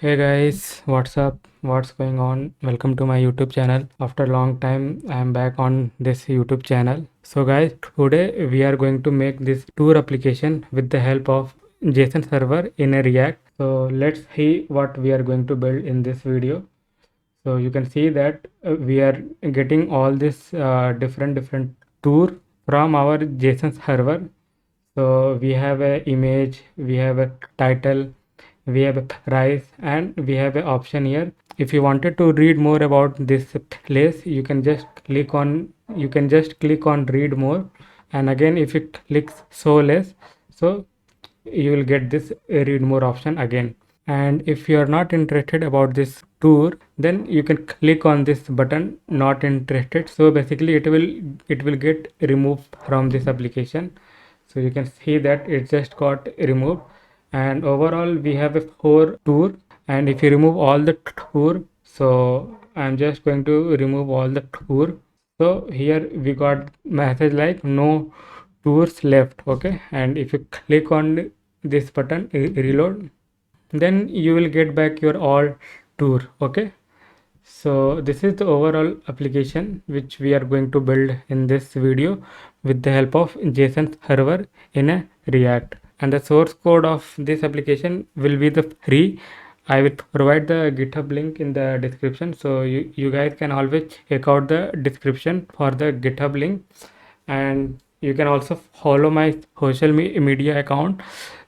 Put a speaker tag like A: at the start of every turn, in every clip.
A: Hey guys, what's up? What's going on? Welcome to my YouTube channel. After a long time, I am back on this YouTube channel. So guys, today we are going to make this tour application with the help of JSON server in a React. So let's see what we are going to build in this video. So you can see that we are getting all this different tour from our JSON server. So we have a image, we have a title, we have a price, and we have an option here. If you wanted to read more about this place, you can just click on read more, and again if you click show less, so you will get this read more option again. And if you are not interested about this tour, then you can click on this button not interested. So basically it will get removed from this application. So you can see that it just got removed, and overall we have a 4 tour. And if you remove all the tour, so I'm just going to remove all the tour. So here we got message like no tours left. Okay, and if you click on this button reload, then you will get back your all tour. Okay, so this is the overall application which we are going to build in this video with the help of JSON server in a React. And the source code of this application will be the free. I will provide the GitHub link in the description, so you guys can always check out the description for the GitHub link. And you can also follow my social media account,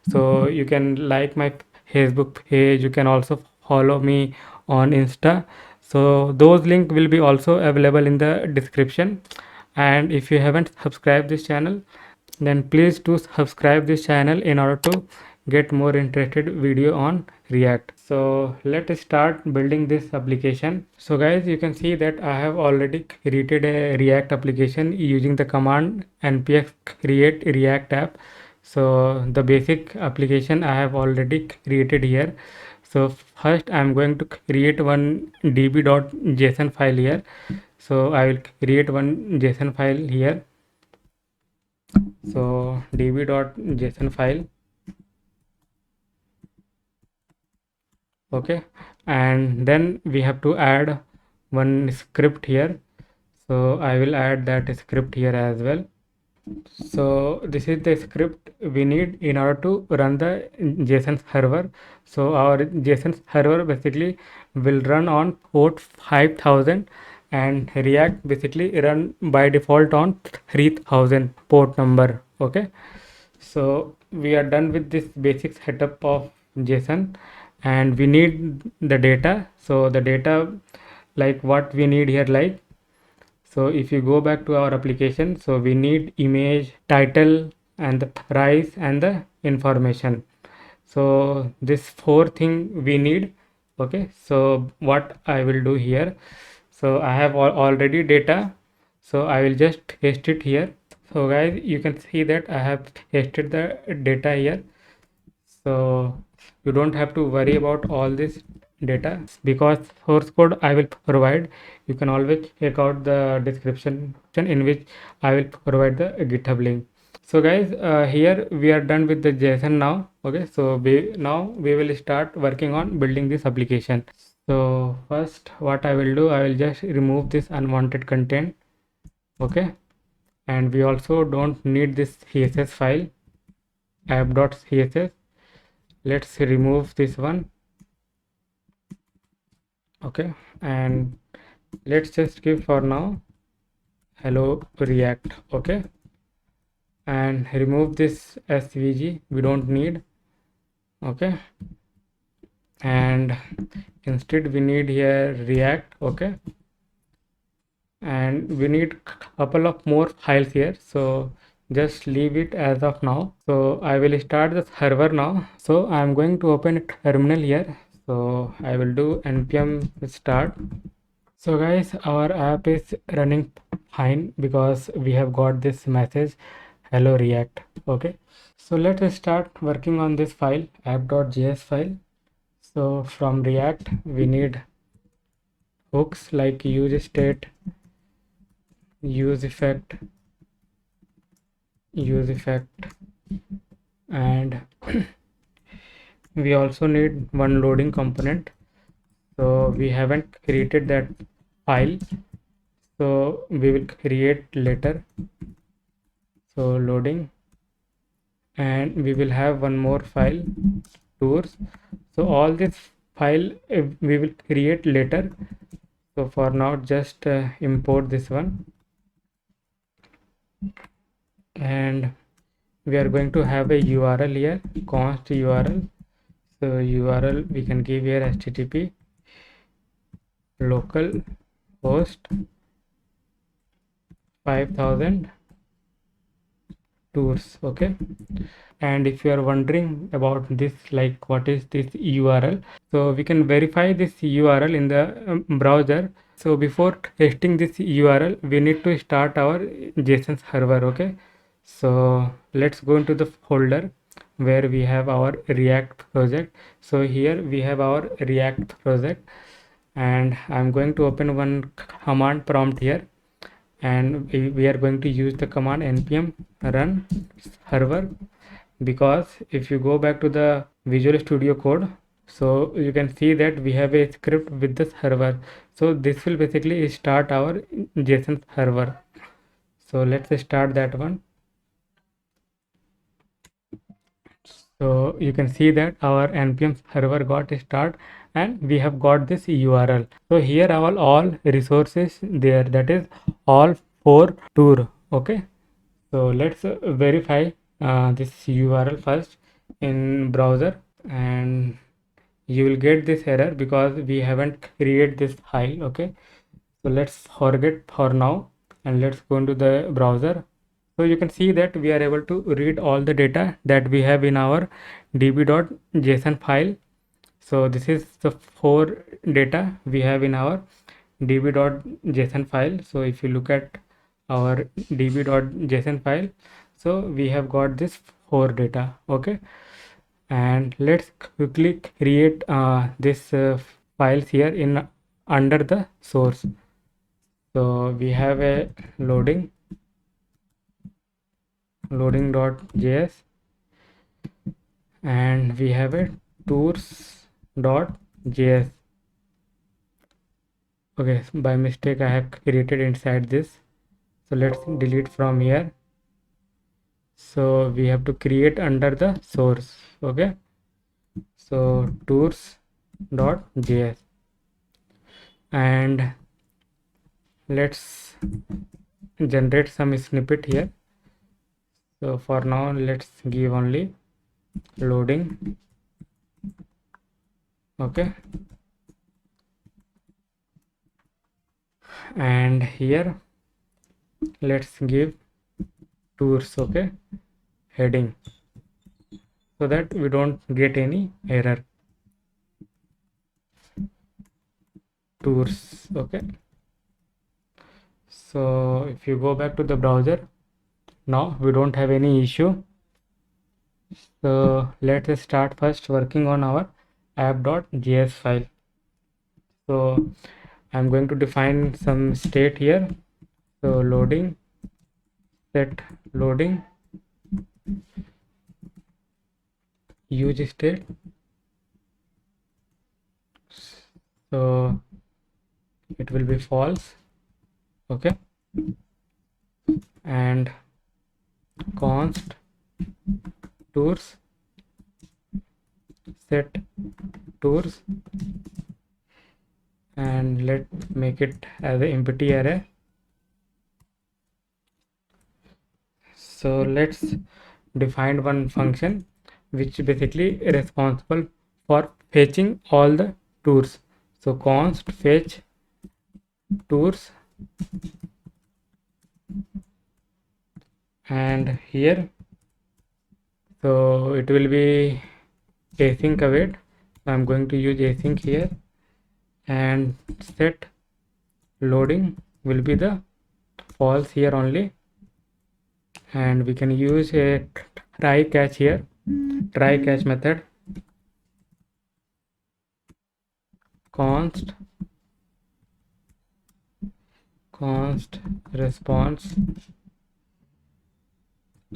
A: so you can like my Facebook page. You can also follow me on Insta, so those link will be also available in the description. And if you haven't subscribed this channel, then please do subscribe this channel in order to get more interested video on React. So let's start building this application. So guys, you can see that I have already created a React application using the command npx create react app. So the basic application I have already created here. So first I'm going to create one db.json file here. So I will create one JSON file here. So db.json file. Okay, and then we have to add one script here. So I will add that script here as well. So this is the script we need in order to run the JSON server. So our JSON server basically will run on port 5000, and React basically run by default on 3000 port number. Okay, so we are done with this basic setup of JSON, and we need the data. So the data, like what we need here, like, so if you go back to our application, so we need image, title, and the price and the information. So this 4 thing we need. Okay, so what I will do here, so I have already data, so I will just paste it here. So guys, you can see that I have pasted the data here. So you don't have to worry about all this data, because source code I will provide. You can always check out the description in which I will provide the GitHub link. So guys, here we are done with the JSON now. Okay, so we will start working on building this application. So first what I will do, I will just remove this unwanted content. Okay, and we also don't need this CSS file, app.css. Let's remove this one. Okay, and let's just give for now hello React. Okay, and remove this svg, we don't need. Okay, and instead we need here React. Okay, and we need couple of more files here, so just leave it as of now. So I will start the server now. So I'm going to open a terminal here. So I will do npm start. So guys, our app is running fine because we have got this message hello React. Okay, so let us start working on this file, app.js file. So from React we need hooks like use state, use effect, and we also need one loading component. So we haven't created that file, so we will create later. So loading, and we will have one more file, tours. So all this file we will create later. So for now just import this one, and we are going to have a URL here, const URL. So URL we can give here http local host 5000 tours. Okay, and if you are wondering about this, like what is this URL, so we can verify this URL in the browser. So before testing this URL, we need to start our JSON server. Okay, so let's go into the folder where we have our React project. So here we have our React project, and I'm going to open one command prompt here, and we are going to use the command npm run server, because if you go back to the Visual Studio Code, so you can see that we have a script with the server. So this will basically start our JSON server. So let's start that one. So you can see that our npm server got start, and we have got this URL. So here are all resources there, that is all for tour. Okay, so let's verify this URL first in browser, and you will get this error because we haven't created this file. Okay, so let's forget for now, and let's go into the browser. So you can see that we are able to read all the data that we have in our db.json file. So this is the 4 data we have in our db.json file. So if you look at our db.json file, so we have got this 4 data. Okay, and let's quickly create this files here in under the source. So we have a loading.js, and we have a tours.js. Okay, so by mistake I have created inside this, so let's delete from here. So we have to create under the source. Okay, so tours.js, and let's generate some snippet here. So for now let's give only loading. Okay, and here let's give tours. Okay, heading, so that we don't get any error. Tours. Okay, so if you go back to the browser, now we don't have any issue. So let's start first working on our app.js file. So I'm going to define some state here. So loading, set loading, use state. So it will be false. Okay, and const tours, set tours, and let make it as an empty array. So let's define one function which basically responsible for fetching all the tours. So const fetch tours, and here so it will be async await. So I'm going to use async here, and set loading will be the false here only, and we can use a try catch here, try catch method. Const response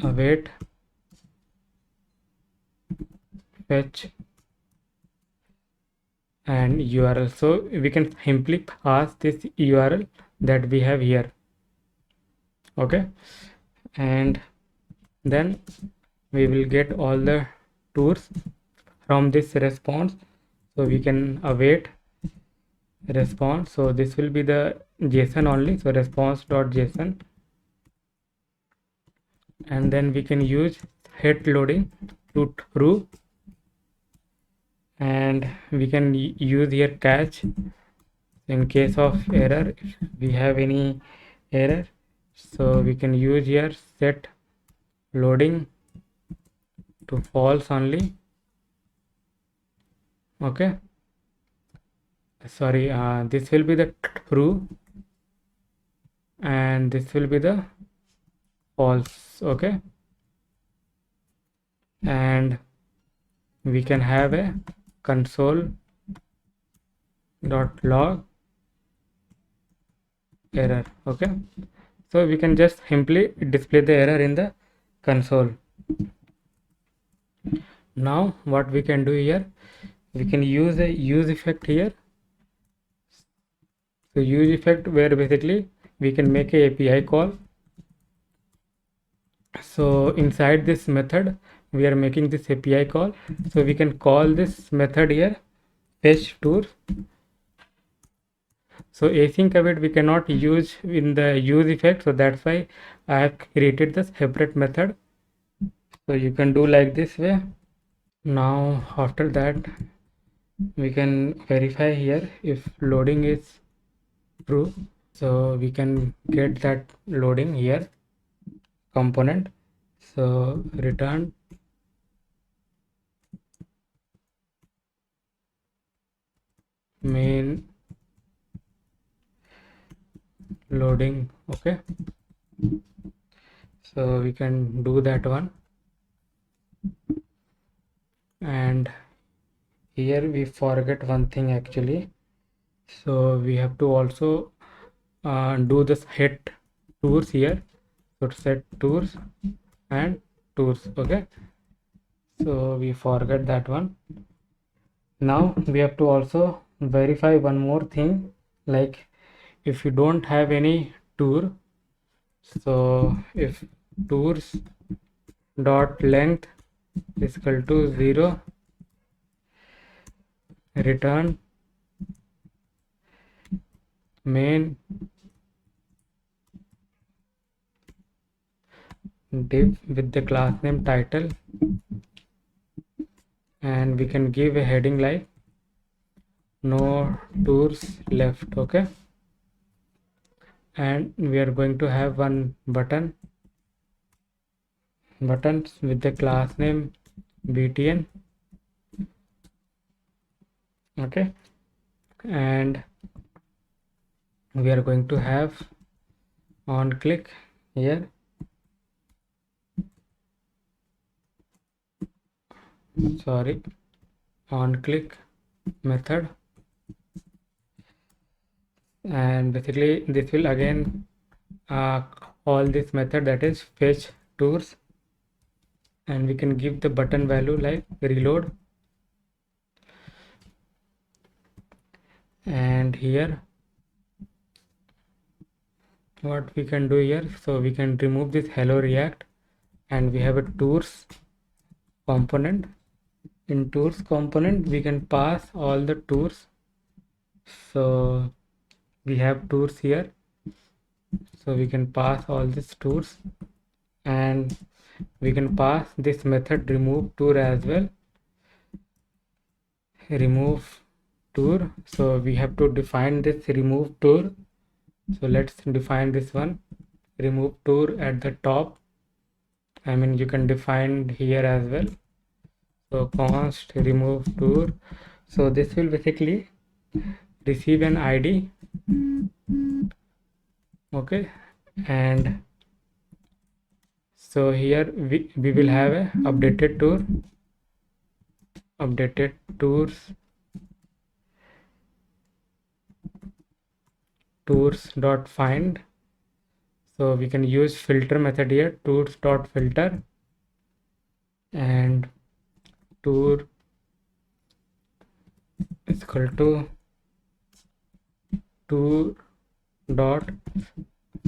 A: await fetch and URL. So we can simply pass this URL that we have here. Okay, and then we will get all the tours from this response. So we can await response. So this will be the JSON only, so response.json, and then we can use head loading to true, and we can use here catch in case of error. If we have any error, so we can use here set loading to false only. Okay, sorry, this will be the true and this will be the false. Okay, and we can have a console.log error. Okay, so we can just simply display the error in the console. Now what we can do here, we can use a use effect here. So use effect, where basically we can make a API call. So inside this method we are making this API call, so we can call this method here fetch tours. So async await we cannot use in the use effect, so that's why I have created this separate method. So you can do like this way. Now after that we can verify here if loading is true. So we can get that loading here component. So return main loading. Okay, so we can do that one, and here we forget one thing actually. So we have to also do this set tours here. So set tours and tours. Okay, so we forget that one. Now we have to also verify one more thing, like if you don't have any tour, so if tours dot length is equal to 0, return main div with the class name title, and we can give a heading like no tours left. Okay, and we are going to have one buttons with the class name btn. Okay, and we are going to have on click here. Sorry, on click method, and basically this will again call this method, that is fetch tours, and we can give the button value like reload. And here what we can do here, so we can remove this hello react, and we have a tours component. In tours component we can pass all the tours. So we have tours here, so we can pass all these tours, and we can pass this method remove tour as well. Remove tour, so we have to define this remove tour. So let's define this one, remove tour at the top. I mean, you can define here as well. So const remove tour, so this will basically receive an ID. Okay, and so here we will have a updated tours dot find. So we can use filter method here, tours dot filter, and tour is equal to tour dot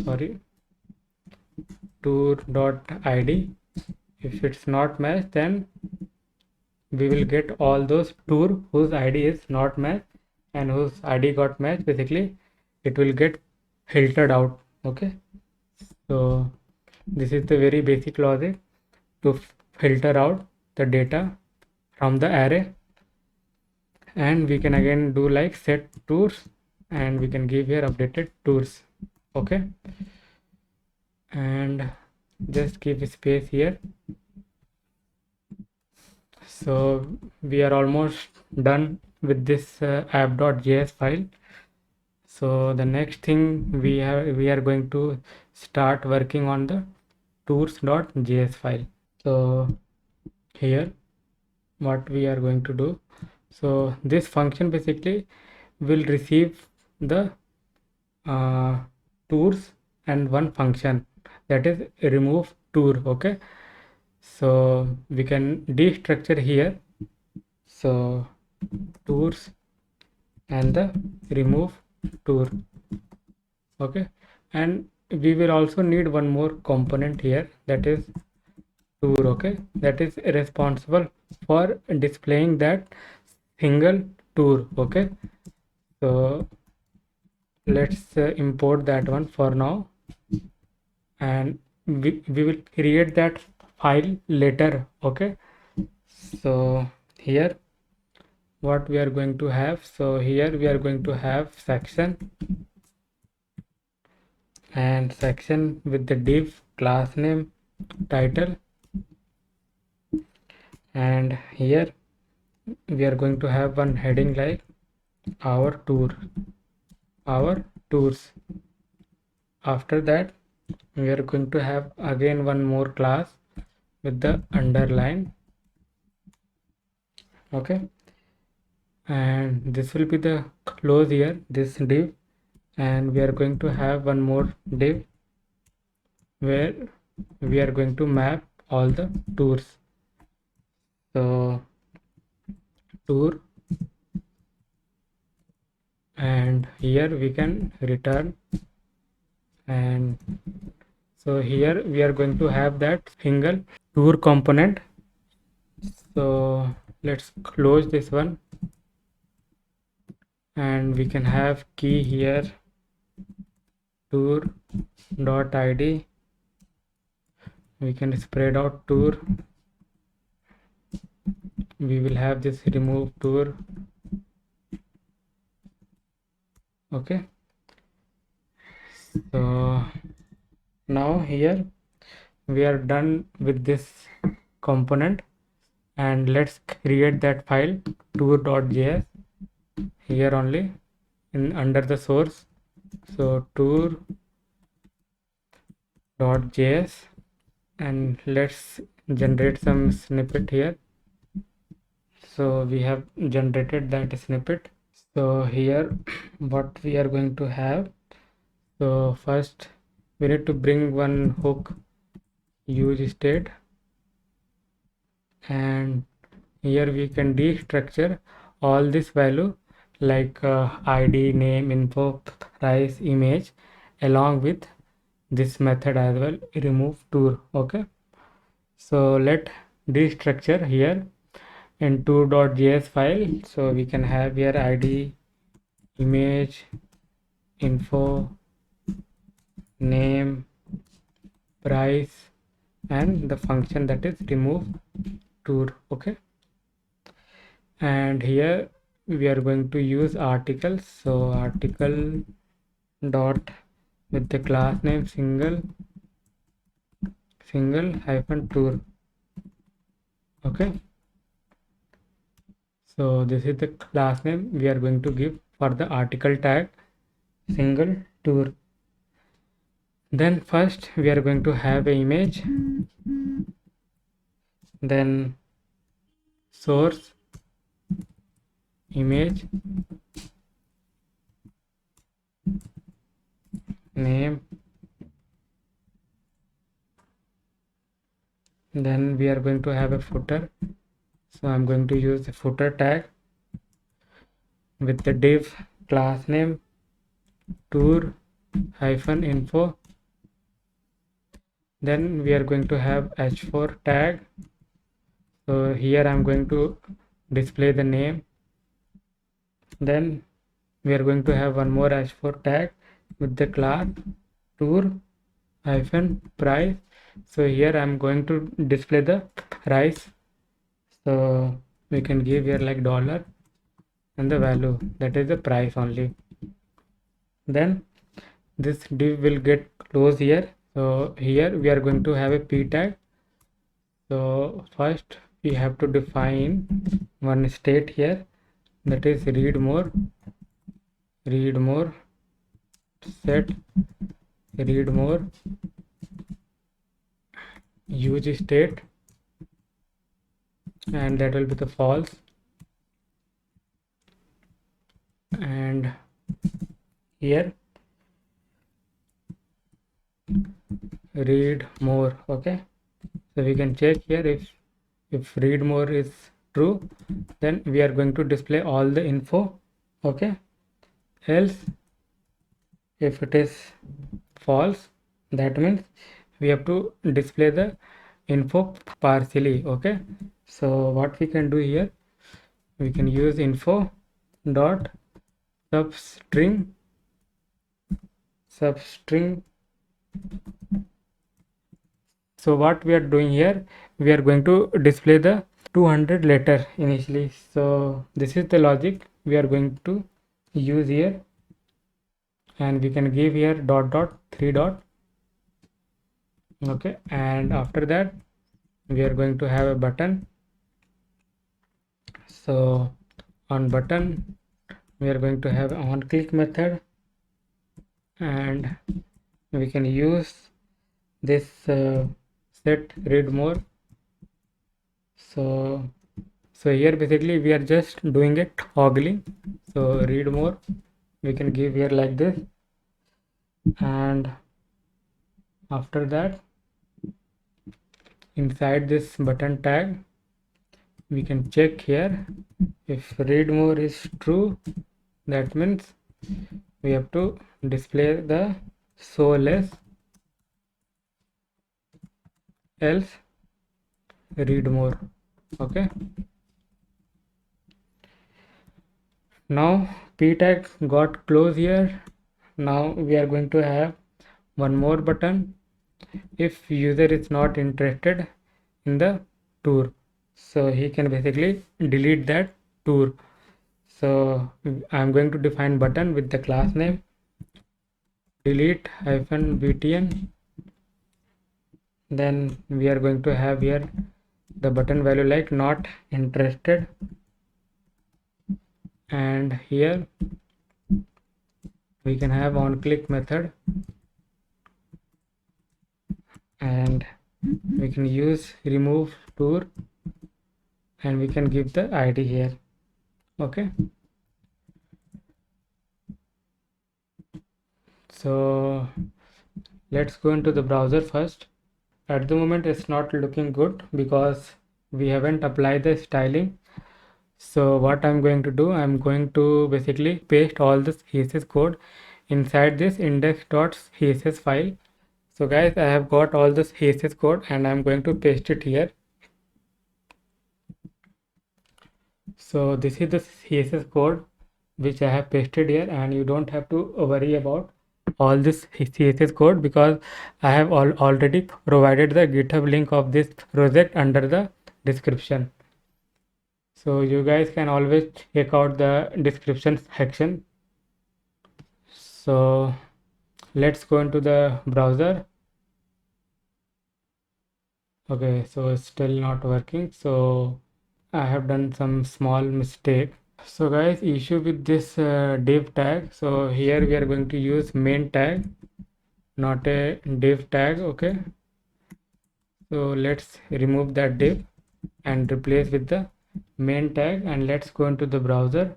A: sorry tour dot id. If it's not matched, then we will get all those tour whose id is not matched and whose id got matched. Basically it will get filtered out. Okay, so this is the very basic logic to filter out the data from the array. And we can again do like set tours, and we can give here updated tours. Okay, and just give space here. So we are almost done with this app.js file. So the next thing we are going to start working on the tours.js file. So here what we are going to do, so this function basically will receive the tours and one function, that is remove tour. Okay, so we can destructure here, so tours and the remove tour. Okay, and we will also need one more component here, that is tour. Okay, that is responsible for displaying that single tour. Okay, so let's import that one for now, and we will create that file later. Okay, so here what we are going to have, so here we are going to have section, and section with the div class name title, and here we are going to have one heading like our tours. After that we are going to have again one more class with the underline. Okay, and this will be the close here, this div, and we are going to have one more div where we are going to map all the tours. So tour, and here we can return, and so here we are going to have that single tour component. So let's close this one, and we can have key here tour dot id. We can spread out tour. We will have this remove tour. Okay, so now here we are done with this component, and let's create that file tour.js here only in under the source. So tour.js, and let's generate some snippet here. So we have generated that snippet. So here what we are going to have, so first we need to bring one hook use state, and here we can destructure all this value like id, name, info, price, image, along with this method as well, remove tour. Okay, so let destructure here in tour.js file. So we can have here id, image, info, name, price, and the function that is remove tour. Okay, and here we are going to use articles. So article dot with the class name single hyphen tour. Okay, so this is the class name we are going to give for the article tag single tour. Then first we are going to have an image, then source image, name, then we are going to have a footer. So I'm going to use the footer tag, with the div class name tour hyphen info. Then we are going to have h4 tag. So here I'm going to display the name. Then we are going to have one more h4 tag with the class tour hyphen price. So here I'm going to display the price. So we can give here like dollar and the value, that is the price only. Then this div will get closed here. So here we are going to have a p tag. So first we have to define one state here, that is read more set read more use state, and that will be the false. And here read more. Okay, so we can check here if read more is true, then we are going to display all the info. Okay, else if it is false, that means we have to display the info partially. Okay, so what we can do here, we can use info dot substring. So what we are doing here, we are going to display the 200 letter initially. So this is the logic we are going to use here, and we can give here dot dot 3 dot. Okay, and after that we are going to have a button. So on button we are going to have on click method, and we can use this set read more. So here basically we are just doing it toggling. So read more we can give here like this, and after that inside this button tag we can check here if read more is true, that means we have to display the show less, else read more. Okay, now p tag got closed here. Now we are going to have one more button if user is not interested in the tour, so he can basically delete that tour. So I'm going to define button with the class name delete hyphen btn. Then we are going to have here the button value like not interested, and here we can have on click method, and we can use remove tour, and we can give the id here. Okay, so let's go into the browser first. At the moment it's not looking good because we haven't applied the styling. So what I'm going to do, I'm going to basically paste all this CSS code inside this index.css file. So guys, I have got all this CSS code and I'm going to paste it here. So this is the CSS code which I have pasted here, and you don't have to worry about all this CSS code because I have already provided the GitHub link of this project under the description. So you guys can always check out the description section. So let's go into the browser. Okay, so it's still not working, so I have done some small mistake. So guys, issue with this div tag. So here we are going to use main tag, not a div tag. Okay, so let's remove that div and replace with the main tag, and let's go into the browser.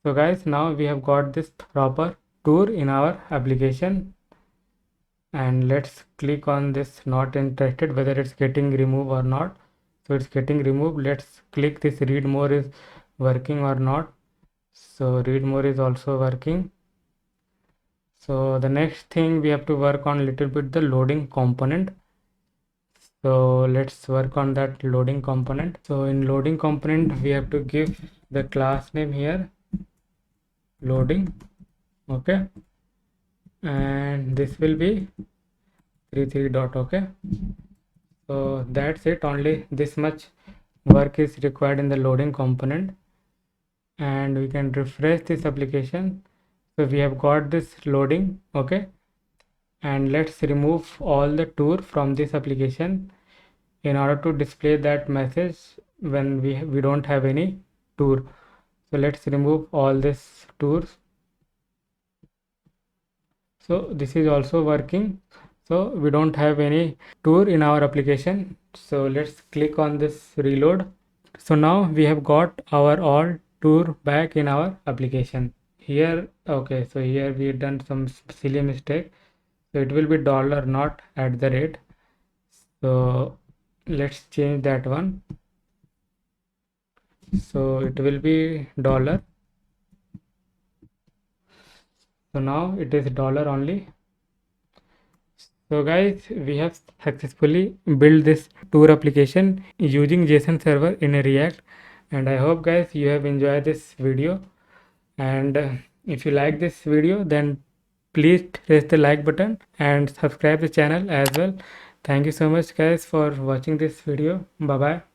A: So guys, now we have got this proper tour in our application, and let's click on this not interested whether it's getting removed or not. So it's getting removed. Let's click this read more is working or not. So read more is also working. So the next thing we have to work on little bit the loading component. So let's work on that loading component. So in loading component we have to give the class name here, loading. Okay, and this will be 33 dot. Okay, so that's it. Only this much work is required in the loading component, and we can refresh this application. So we have got this loading. Okay, and let's remove all the tour from this application in order to display that message when we don't have any tour. So let's remove all this tours. So this is also working. So we don't have any tour in our application. So let's click on this reload. So now we have got our all tour back in our application here. Okay, so here we done some silly mistake. So it will be dollar, not at the rate. So let's change that one. So it will be dollar. So now it is dollar only. So guys, we have successfully built this tour application using JSON server in a React, and I hope guys you have enjoyed this video. And if you like this video, then please press the like button and subscribe the channel as well. Thank you so much guys for watching this video. Bye bye.